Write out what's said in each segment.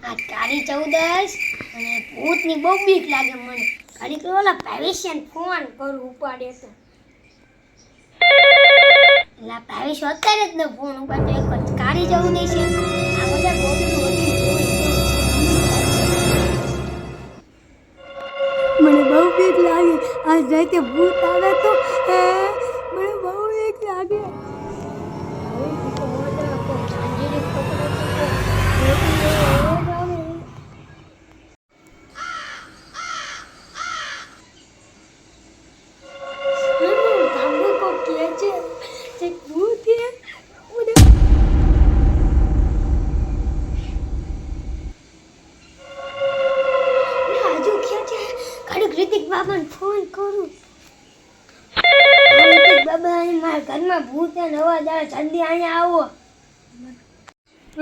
આ કાળી ચૌદશ અને ભૂતની બહુ બીક લાગે મને. ઘડીક ઓલા ભાવેશને ફોન કરું ઉપાડે તો. એલા ભાવેશ અત્યારે જ ન ફોન ઉપાડે. એક કાળી ચૌદશ છે આ બધા ગોદડું હતી મને બહુ બીક લાગે. આજ રાતે ભૂત આવે તો મને બહુ બીક લાગે. ऋतिक बाबा ने फोन करूं. ऋतिक बाबा मारा घर में भूत है अवाज आवे जल्दी आया आओ.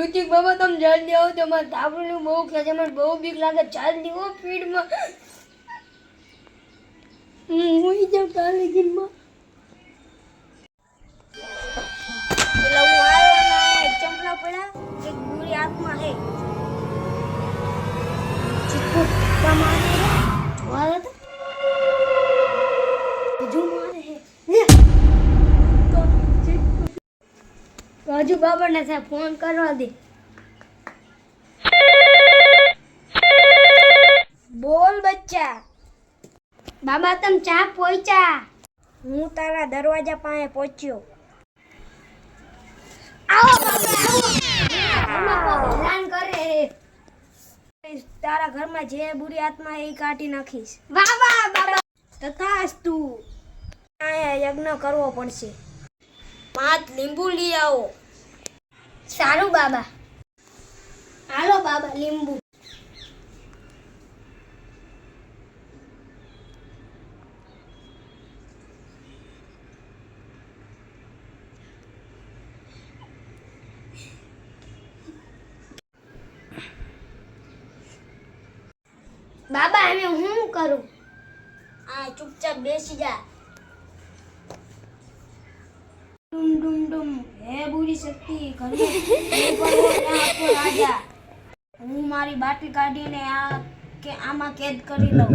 ऋतिक बाबा तुम जल्दी आओ तो मार धाबरू बहु के जे मन बहु बीक लागे जल्दी ओ फीड में हुई जा काले दिन में પેલા હું આવ્યો ને ચંપલા પડ્યા એક બુરી આત્મા હે ચિત્તો તમારે વાળો તો જો મારે હે તો રાજુ બાબા ને ફોન કરવા દે. બોલ બચ્ચા. બાબા તમ ચા પહોંચ્યા? હું તારા દરવાજા પાસે પહોંચ્યો. આવો બાબા આવો. હેરાન કરે તારા ઘરમાં જે બુરી આત્મા એ કાઢી નાખીશ. વાહ વાહ બાબા. તથાસ્તુ. આયા યજ્ઞ કરવો પડશે. 5 લીંબુ લઈ આવો. સારું બાબા. હાલો બાબા લીંબુ. બાબા હવે હું કરું? આ ચૂપચાપ બેસી જા. ડુમ ડુમ ડુમ હે બુરી શક્તિ ઘરમાં આપો રાજા. હું મારી બાટલી કાઢીને આમાં કેદ કરી લઉં.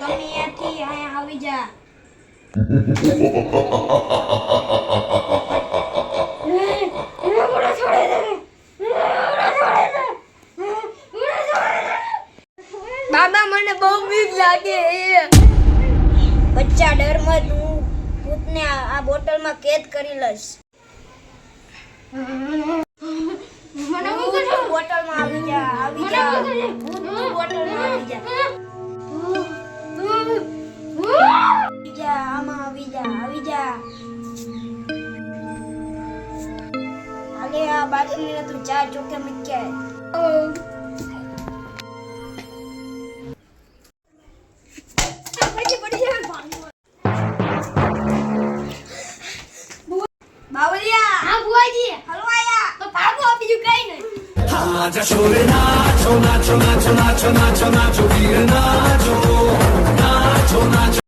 ગમે ત્યાંથી અહીંયા આવી જા. બાબા મને બહુ બીક લાગે. બચ્ચા ડર મત. હું ભૂતને આ બોટલમાં કેદ કરી લઈશ. મને બોટલમાં આવી જા. આવી જા. ભૂત બોટલમાં આવી જા. આવી જા. આમાં આવી જા. આવી જા. હાલે આ બાટલીને તું 4 ચોકે મૂક્યા. બાવલિયા. હા બુઆજી. હલવાયા તો ભાગો બીજું કઈ નહીં. આજા શોરે નાચો નાચો નાચો નાચો નાચો નાચો વીર નાચો નાચો નાચો.